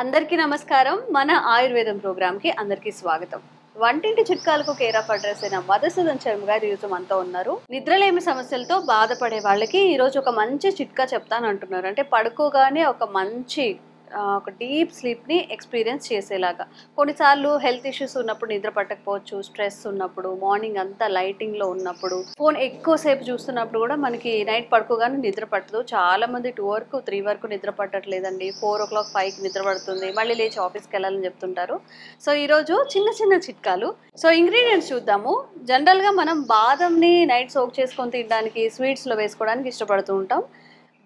అందరికీ నమస్కారం. మన ఆయుర్వేదం ప్రోగ్రామ్కి అందరికీ స్వాగతం. వంటింటి చిట్కాలకు కేర్ ఆఫ్ అడ్రస్ అయిన మధుసూదన్ శర్మ గారు ఈరోజు మనతో ఉన్నారు. నిద్రలేమి సమస్యలతో బాధపడే వాళ్ళకి ఈరోజు ఒక మంచి చిట్కా చెప్తాను అంటున్నారు. అంటే పడుకోగానే ఒక డీప్ స్లీప్ని ఎక్స్పీరియన్స్ చేసేలాగా. కొన్నిసార్లు హెల్త్ ఇష్యూస్ ఉన్నప్పుడు నిద్ర పట్టకపోవచ్చు, స్ట్రెస్ ఉన్నప్పుడు, మార్నింగ్ అంతా లైటింగ్లో ఉన్నప్పుడు, ఫోన్ ఎక్కువసేపు చూస్తున్నప్పుడు కూడా మనకి నైట్ పడుకోగానే నిద్ర పట్టదు. చాలామంది 2 వరకు 3 వరకు నిద్ర పట్టట్లేదండి. 4 o'clock 5కి నిద్ర పడుతుంది, మళ్ళీ లేచి ఆఫీస్కి వెళ్ళాలని చెప్తుంటారు. సో ఈరోజు చిన్న చిన్న చిట్కాలు. సో ఇంగ్రీడియంట్స్ చూద్దాము. జనరల్గా మనం బాదంని నైట్ సోక్ చేసుకొని తినడానికి, స్వీట్స్లో వేసుకోవడానికి ఇష్టపడుతూ ఉంటాం.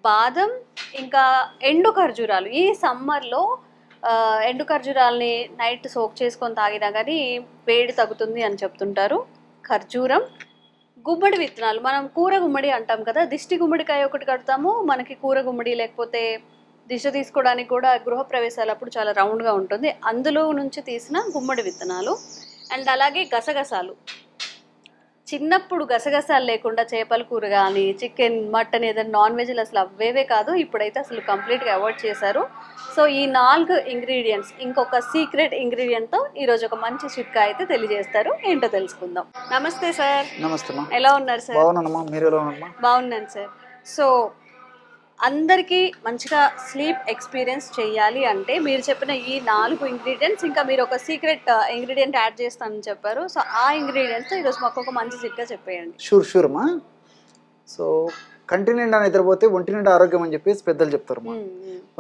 బాదం ఇంకా ఎండు ఖర్జూరాలు. ఈ సమ్మర్లో ఎండు ఖర్జూరాలని నైట్ సోక్ చేసుకొని తాగినా కానీ వేడి తగ్గుతుంది అని చెప్తుంటారు. ఖర్జూరం, గుమ్మడి విత్తనాలు. మనం కూర గుమ్మడి అంటాం కదా, దిష్టి గుమ్మడికాయ ఒకటి కడతాము. మనకి కూర గుమ్మడి లేకపోతే దిష్టి తీసుకోవడానికి కూడా గృహప్రవేశాలప్పుడు చాలా రౌండ్గా ఉంటుంది, అందులో నుంచి తీసిన గుమ్మడి విత్తనాలు. అండ్ అలాగే గసగసాలు. చిన్నప్పుడు గసగసాలు లేకుండా చేపల కూర కానీ, చికెన్, మటన్, ఏదైనా నాన్ వెజ్లు అసలు అవేవే కాదు. ఇప్పుడైతే అసలు కంప్లీట్గా అవాయిడ్ చేశారు. సో ఈ 4 ఇంగ్రీడియంట్స్, ఇంకొక సీక్రెట్ ఇంగ్రీడియంట్తో ఈరోజు ఒక మంచి చిట్కా అయితే తెలియజేస్తారు. ఏంటో తెలుసుకుందాం. నమస్తే సార్. నమస్తే. ఎలా ఉన్నారు సార్? బాగున్నాను సార్. సో అందరికీ మంచిగా స్లీప్ ఎక్స్పీరియన్స్ చేయాలి అంటే మీరు చెప్పిన ఈ 4 ఇంగ్రీడియంట్స్, ఇంకా మీరు ఒక సీక్రెట్ ఇంగ్రీడియంట్ యాడ్ చేస్తానని చెప్పారు. సో ఆ ఇంగ్రీడియంట్స్ ఈరోజు మాకు ఒక మంచి చిట్కా చెప్పేయండి. షూర్ అమ్మా. సో కంటి నిండా నిద్రపోతే ఒంటి నిండా ఆరోగ్యం అని చెప్పేసి పెద్దలు చెప్తారు.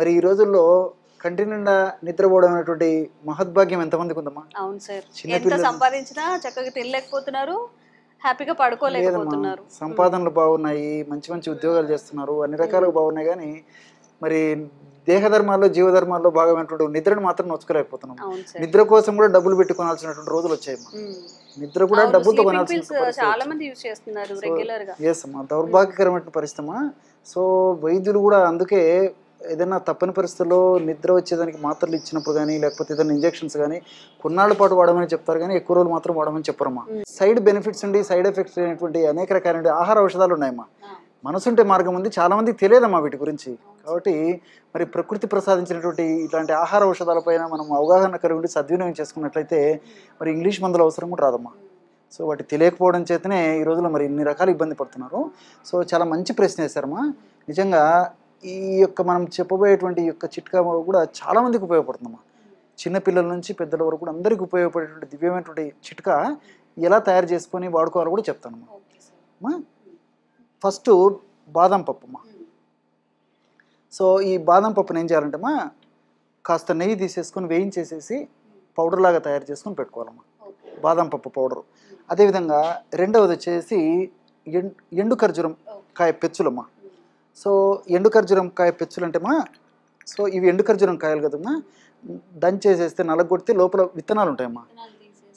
మరి ఈ రోజుల్లో కంటి నిండా నిద్రపోవడం అనేటువంటి మహద్భాగ్యం ఎంతమందికి ఉందమ్మా? అవును సార్. ఎంత సంపాదించినా చక్కగా తినలేకపోతున్నారు, హ్యాపీగా పడుకోలేకపోతున్నారు. సంపాదనలు బాగున్నాయి, మంచి మంచి ఉద్యోగాలు చేస్తున్నారు, అన్ని రకాలుగా బాగున్నాయి, కానీ మరి దేహధర్మాల్లో జీవధర్మాల్లో భాగమైనటువంటి నిద్రను మాత్రం నొచ్చుకోలేకపోతున్నాం. నిద్ర కోసం కూడా డబ్బులు పెట్టి కొనాల్సినటువంటి రోజులు వచ్చాయి. నిద్ర కూడా డబ్బులతో కొనాల్సిన చాలా మంది యూజ్ చేస్తున్నారు రెగ్యులర్ గా. దౌర్భాగ్యకరమైన పరిస్థితి. సో వైద్యులు కూడా అందుకే ఏదైనా తప్పని పరిస్థితుల్లో నిద్ర వచ్చేదానికి మాత్రలు ఇచ్చినప్పుడు కానీ, లేకపోతే ఏదైనా ఇంజెక్షన్స్ కానీ కొన్నాళ్ళ పాటు వాడమని చెప్తారు, కానీ ఎక్కువ రోజులు మాత్రం వాడమని చెప్పరమ్మా. సైడ్ బెనిఫిట్స్ ఉండి సైడ్ ఎఫెక్ట్స్ అయినటువంటి అనేక రకాల ఆహార ఔషధాలు ఉన్నాయమ్మా. మనసుంటే మార్గం ఉంది, చాలా మందికి తెలియదమ్మా వీటి గురించి. కాబట్టి మరి ప్రకృతి ప్రసాదించినటువంటి ఇట్లాంటి ఆహార ఔషధాలపైన మనం అవగాహన కలిగి ఉండి సద్వినియోగం చేసుకున్నట్లయితే మరి ఇంగ్లీష్ మందుల అవసరం కూడా రాదమ్మా. సో వాటి తెలియకపోవడం చేతనే ఈ రోజుల్లో మరి ఇన్ని రకాల ఇబ్బంది పడుతున్నారు. సో చాలా మంచి ప్రశ్న వేశారమ్మా. నిజంగా ఈ యొక్క మనం చెప్పబోయేటువంటి యొక్క చిట్కా కూడా చాలామందికి ఉపయోగపడుతుందమ్మా. చిన్నపిల్లల నుంచి పెద్దల వరకు కూడా అందరికీ ఉపయోగపడేటువంటి దివ్యమైనటువంటి చిట్కా ఎలా తయారు చేసుకొని వాడుకోవాలో కూడా చెప్తానమ్మా. ఫస్ట్ బాదం పప్పు అమ్మా. సో ఈ బాదం పప్పుని ఏం చేయాలంటేమ్మా, కాస్త నెయ్యి తీసేసుకొని వేయించేసేసి పౌడర్ లాగా తయారు చేసుకొని పెట్టుకోవాలమ్మా, బాదం పప్పు పౌడరు. అదేవిధంగా రెండవది వచ్చేసి ఎండు ఖర్జూరం కాయ పెచ్చులమ్మా. సో ఎండు ఖర్జూరం కాయ పెచ్చులు అంటేమా, సో ఇవి ఎండు ఖర్జూరం కాయలు కదమ్మా, దంచేసేస్తే నలగొడితే లోపల విత్తనాలు ఉంటాయమ్మా.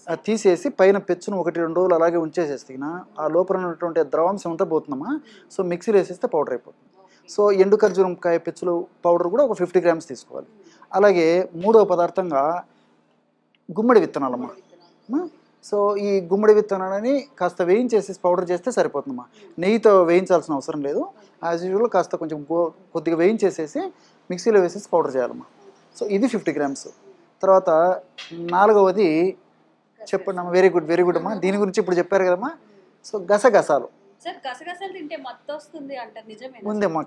అది తీసేసి పైన పెచ్చును 1-2 రోజులు అలాగే ఉంచేసేస్తే ఆ లోపల ఉన్నటువంటి ద్రవాంశం అంతా పోతుందమ్మా. సో మిక్సీలో వేసేస్తే పౌడర్ అయిపోతుంది. సో ఎండు ఖర్జూరం కాయ పెచ్చులు పౌడర్ కూడా ఒక 50 grams తీసుకోవాలి. అలాగే మూడవ పదార్థంగా గుమ్మడి విత్తనాలమ్మా. సో ఈ గుమ్మడి విత్తనాలని కాస్త వేయించేసేసి పౌడర్ చేస్తే సరిపోతుందమ్మా. నెయ్యితో వేయించాల్సిన అవసరం లేదు. యాజ్ యూజువల్ కాస్త కొంచెం కొద్దిగా వేయించేసేసి మిక్సీలో వేసేసి పౌడర్ చేయాలమ్మా. సో ఇది 50 grams. తర్వాత 4వది చెప్పండి అమ్మా. వెరీ గుడ్ అమ్మా. దీని గురించి ఇప్పుడు చెప్పారు కదమ్మా. సో గసగసాలు ఉందమ్మా.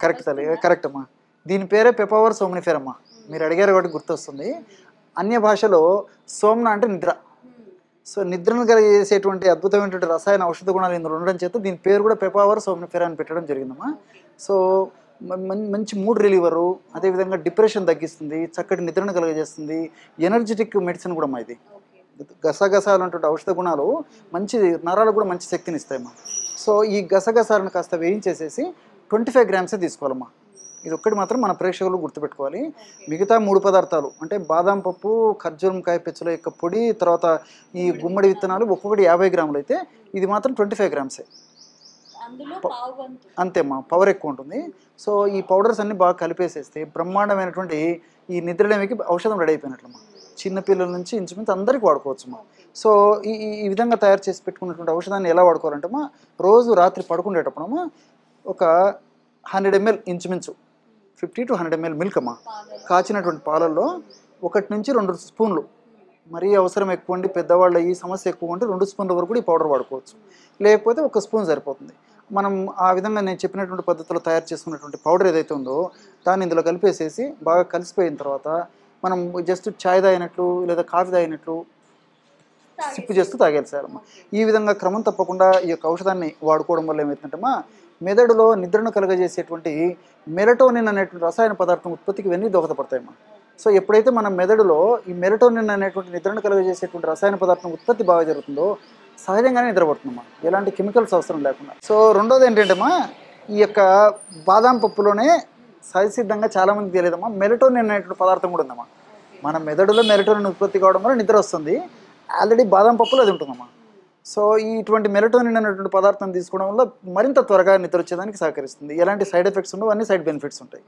కరెక్ట్ అమ్మా. దీని పేరే పెప్పవర్ సోమ్నిఫెర్ అమ్మా. మీరు అడిగారు కాబట్టి గుర్తొస్తుంది. అన్య భాషలో సోమ్న అంటే నిద్ర. సో నిద్రను కలిగేసేటువంటి అద్భుతమైనటువంటి రసాయన ఔషధ గుణాలు ఇందులో ఉండడం చేత దీని పేరు కూడా పెప్పవర్ సోమ్నిఫెర్ అని పెట్టడం జరిగిందమ్మా. సో మంచి మూడ్ రిలీవరు, అదేవిధంగా డిప్రెషన్ తగ్గిస్తుంది, చక్కటి నిద్రను కలిగజేస్తుంది, ఎనర్జెటిక్ మెడిసిన్ కూడా అమ్మా. ఇది గసగసాలు అనేటువంటి ఔషధ గుణాలు మంచి నరాలకు కూడా మంచి శక్తిని ఇస్తాయమ్మా. సో ఈ గసగసాలను కాస్త వేయించేసేసి 25 grams తీసుకోవాలమ్మా. ఇది ఒక్కటి మాత్రం మన ప్రేక్షకులు గుర్తుపెట్టుకోవాలి. మిగతా 3 పదార్థాలు అంటే బాదం పప్పు, ఖర్జూరం కాయ పెచ్చుల యొక్క పొడి, తర్వాత ఈ గుమ్మడి విత్తనాలు ఒక్కొక్కటి 50 grams అయితే ఇది మాత్రం 25 grams అంతేమ్మా. పవర్ ఎక్కువ ఉంటుంది. సో ఈ పౌడర్స్ అన్ని బాగా కలిపేసేస్తే బ్రహ్మాండమైనటువంటి ఈ నిద్రలేమికి ఔషధం రెడీ అయిపోయినట్లమ్మా. చిన్నపిల్లల నుంచి ఇంచుమించు అందరికీ వాడుకోవచ్చమ్మా. సో ఈ విధంగా తయారు చేసి పెట్టుకున్నటువంటి ఔషధాన్ని ఎలా వాడుకోవాలంటమ్మా, రోజు రాత్రి పడుకునేటప్పుడమ్మా ఒక 100 ml ఇంచుమించు 50 to 100 ml మిల్క్ అమ్మా, కాచినటువంటి పాలల్లో 1 నుంచి 2 స్పూన్లు, మరీ అవసరం ఎక్కువ ఉండి పెద్దవాళ్ళు ఈ సమస్య ఎక్కువ ఉంటే 2 స్పూన్ల వరకు కూడా ఈ పౌడర్ వాడుకోవచ్చు, లేకపోతే 1 స్పూన్ సరిపోతుంది. మనం ఆ విధంగా నేను చెప్పినటువంటి పద్ధతిలో తయారు చేసుకున్నటువంటి పౌడర్ ఏదైతే ఉందో దాన్ని ఇందులో కలిపేసేసి బాగా కలిసిపోయిన తర్వాత మనం జస్ట్ చాయ్ తాగినట్లు లేదా కాఫీ తాగినట్లు సిప్పు చేస్తూ తాగేది సార్. ఈ విధంగా క్రమం తప్పకుండా ఈ యొక్క ఔషధాన్ని వాడుకోవడం వల్ల ఏమవుతుందంటే మెదడులో నిద్రను కలుగజేసేటువంటి మెలటోనిన్ అనేటువంటి రసాయన పదార్థం ఉత్పత్తికి ఇవన్నీ దోహదపడతాయమ్మా. సో ఎప్పుడైతే మన మెదడులో ఈ మెలటోనిన్ అనేటువంటి నిద్రను కలుగజేసేటువంటి రసాయన పదార్థం ఉత్పత్తి బాగా జరుగుతుందో సహజంగానే నిద్రపడుతుందమ్మా, ఎలాంటి కెమికల్స్ అవసరం లేకుండా. సో రెండోది ఏంటంటేమ్మా, ఈ యొక్క బాదాం పప్పులోనే సహజసిద్ధంగా చాలామందికి తెలియదమ్మా, మెలటోనిన్ అనేటువంటి పదార్థం కూడా ఉందమ్మా. మన మెదడులో మెలటోనిన్ ఉత్పత్తి కావడం వల్ల నిద్ర వస్తుంది, ఆల్రెడీ బాదం పప్పులో అది ఉంటుందమ్మా. సో ఇటువంటి మెలటోనిన్ అనేటువంటి పదార్థం తీసుకోవడం వల్ల మరింత త్వరగా నిద్ర వచ్చేదానికి సహకరిస్తుంది. ఎలాంటి సైడ్ ఎఫెక్ట్స్ ఉండవు, అన్ని సైడ్ బెనిఫిట్స్ ఉంటాయి.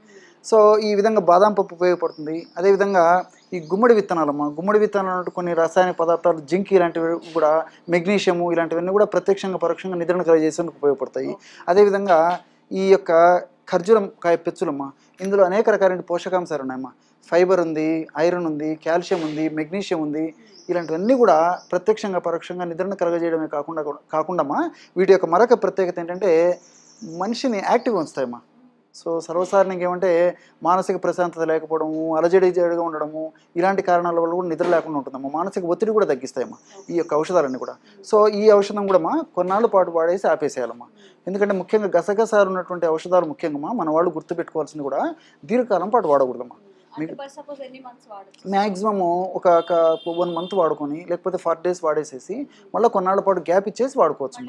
సో ఈ విధంగా బాదం పప్పు ఉపయోగపడుతుంది. అదేవిధంగా ఈ గుమ్మడి విత్తనాలమ్మా, గుమ్మడి విత్తనాలు కొన్ని రసాయనిక పదార్థాలు, జింక్ ఇలాంటివి కూడా, మెగ్నీషియము ఇలాంటివన్నీ కూడా ప్రత్యక్షంగా పరోక్షంగా నిద్రను కలిగజేసేందుకు ఉపయోగపడతాయి. అదేవిధంగా ఈ యొక్క ఖర్జూరం కాయ పెచ్చులమ్మా, ఇందులో అనేక రకాలైన పోషకాంశాలు ఉన్నాయమ్మా. ఫైబర్ ఉంది, ఐరన్ ఉంది, కాల్షియం ఉంది, మెగ్నీషియం ఉంది. ఇలాంటివన్నీ కూడా ప్రత్యక్షంగా పరోక్షంగా నిద్రను కలగజేయడమే కాకుండా వీటి యొక్క మరొక ప్రత్యేకత ఏంటంటే మనిషిని యాక్టివ్గా ఉంచుతాయమ్మా. సో సర్వసాధారణంగా ఏమంటే మానసిక ప్రశాంతత లేకపోవడము, అలజడిగా ఉండడము, ఇలాంటి కారణాల వల్ల కూడా నిద్ర లేకుండా ఉంటుందమ్మా. మానసిక ఒత్తిడి కూడా తగ్గిస్తాయమ్మా ఈ యొక్క ఔషధాలన్నీ కూడా. సో ఈ ఔషధం కూడా కొన్నాళ్ళ పాటు వాడేసి ఆపేసేయాలమ్మా. ఎందుకంటే ముఖ్యంగా గసగసాలు ఉన్నటువంటి ఔషధాలు ముఖ్యంగా మన వాళ్ళు గుర్తుపెట్టుకోవాల్సింది కూడా దీర్ఘకాలం పాటు వాడకూడదమ్మా. మ్యాక్సిమము ఒక 1 మంత్ వాడుకొని లేకపోతే 40 days వాడేసేసి మళ్ళీ కొన్నాళ్ళ పాటు గ్యాప్ ఇచ్చేసి వాడుకోవచ్చు.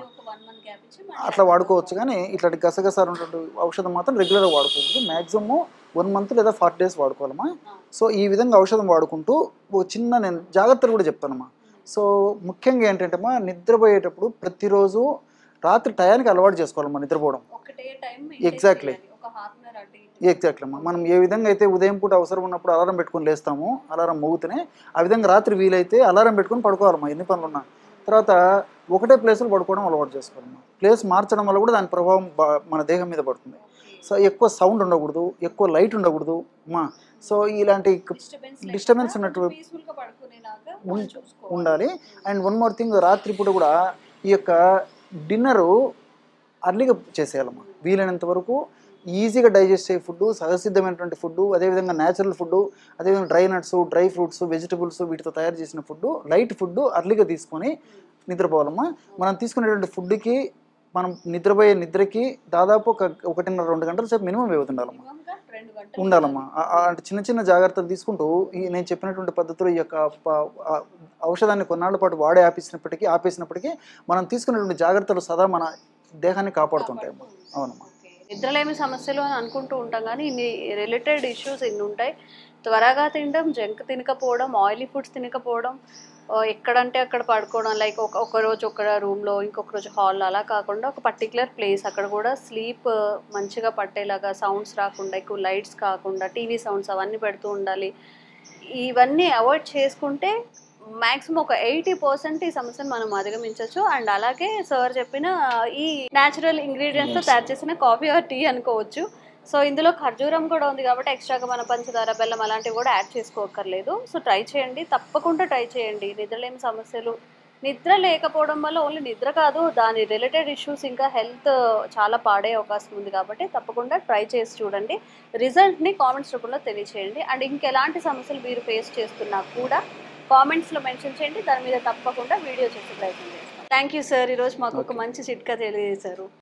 అట్లా వాడుకోవచ్చు, కానీ ఇట్లాంటి గసగసాలు ఉన్నటువంటి ఔషధం మాత్రం రెగ్యులర్గా వాడుకోకూడదు. మ్యాక్సిమము 1 month లేదా 40 days వాడుకోవాలమ్మా. సో ఈ విధంగా ఔషధం వాడుకుంటూ చిన్న నేను జాగ్రత్తలు కూడా చెప్తానమ్మా. సో ముఖ్యంగా ఏంటంటే నిద్రపోయేటప్పుడు ప్రతిరోజు రాత్రి టయానికి అలవాటు చేసుకోవాలమ్మా నిద్రపోవడం. ఎగ్జాక్ట్లీ అమ్మా. మనం ఏ విధంగా అయితే ఉదయం పూట అవసరం ఉన్నప్పుడు అలారం పెట్టుకొని లేస్తామో, అలారం మోగుతూనే ఆ విధంగా రాత్రి వీలైతే అలారం పెట్టుకొని పడుకోవాలమ్మా ఎన్ని పనులు ఉన్నా. తర్వాత ఒకటే ప్లేస్లో పడుకోవడం అలవాటు చేసుకోవాలమ్మా. ప్లేస్ మార్చడం వల్ల కూడా దాని ప్రభావం మన దేహం మీద పడుతుంది. సో ఎక్కువ సౌండ్ ఉండకూడదు, ఎక్కువ లైట్ ఉండకూడదు అమ్మా. సో ఇలాంటి డిస్టర్బెన్స్ ఉన్నట్టు ఉండాలి. అండ్ 1 more thing, రాత్రిపూట కూడా ఈ యొక్క డిన్నరు అర్లీగా చేసేయాలమ్మా. వీలైనంత వరకు ఈజీగా డైజెస్ట్ అయ్యే ఫుడ్, సహజసిద్ధమైనటువంటి ఫుడ్, అదేవిధంగా న్యాచురల్ ఫుడ్, అదేవిధంగా dry nuts, dry fruits, vegetables వీటితో తయారు చేసిన ఫుడ్, లైట్ ఫుడ్ అర్లీగా తీసుకొని నిద్రపోవాలమ్మా. మనం తీసుకునేటువంటి ఫుడ్కి మనం నిద్రపోయే నిద్రకి దాదాపు 1.5-2 గంటల సేపు మినిమం వ్యవధి ఉండాలమ్మా. అంటే చిన్న చిన్న జాగ్రత్తలు తీసుకుంటూ నేను చెప్పినటువంటి పద్ధతిలో ఈ యొక్క ఔషధాన్ని కొన్నాళ్ళ పాటు వాడే ఆపేసినప్పటికీ మనం తీసుకునేటువంటి జాగ్రత్తలు సదా మన దేహాన్ని కాపాడుతుంటాయమ్మా. అవునమ్మా. నిద్రలేమి సమస్యలు అని అనుకుంటూ ఉంటాం, కానీ ఇన్ని రిలేటెడ్ ఇష్యూస్ ఇన్ని ఉంటాయి. త్వరగా తినడం, జంక్ తినకపోవడం, ఆయిలీ ఫుడ్స్ తినకపోవడం, ఎక్కడంటే అక్కడ పడుకోవడం, లైక్ ఒక రోజు ఒక రూమ్లో, ఇంకొక రోజు హాల్లో, అలా కాకుండా ఒక పర్టికులర్ ప్లేస్, అక్కడ కూడా స్లీప్ మంచిగా పట్టేలాగా, సౌండ్స్ రాకుండా, ఎక్కువ లైట్స్ కాకుండా, టీవీ సౌండ్స్ అవన్నీ పెడుతూ ఉండాలి. ఇవన్నీ అవాయిడ్ చేసుకుంటే మ్యాక్సిమం ఒక 80% ఈ సమస్యను మనం అధిగమించవచ్చు. అండ్ అలాగే సార్ చెప్పిన ఈ న్యాచురల్ ఇంగ్రీడియంట్స్తో తయారు చేసిన కాఫీ ఆర్ టీ అనుకోవచ్చు. సో ఇందులో ఖర్జూరం కూడా ఉంది కాబట్టి ఎక్స్ట్రాగా మన పంచదార, బెల్లం అలాంటివి కూడా యాడ్ చేసుకోక్కర్లేదు. సో ట్రై చేయండి, తప్పకుండా ట్రై చేయండి. నిద్రలేని సమస్యలు, నిద్ర లేకపోవడం వల్ల ఓన్లీ నిద్ర కాదు, దాని రిలేటెడ్ ఇష్యూస్ ఇంకా హెల్త్ చాలా పాడే అవకాశం ఉంది కాబట్టి తప్పకుండా ట్రై చేసి చూడండి. రిజల్ట్ని కామెంట్స్ రూపంలో తెలియచేయండి. అండ్ ఇంకెలాంటి సమస్యలు మీరు ఫేస్ చేస్తున్నా కూడా కామెంట్స్లో మెన్షన్ చేయండి, దాని మీద తప్పకుండా వీడియో చేసే ప్రయత్నం చేస్తాం. థ్యాంక్ యూ సార్, ఈరోజు మాకు ఒక మంచి చిట్కా తెలియజేశారు.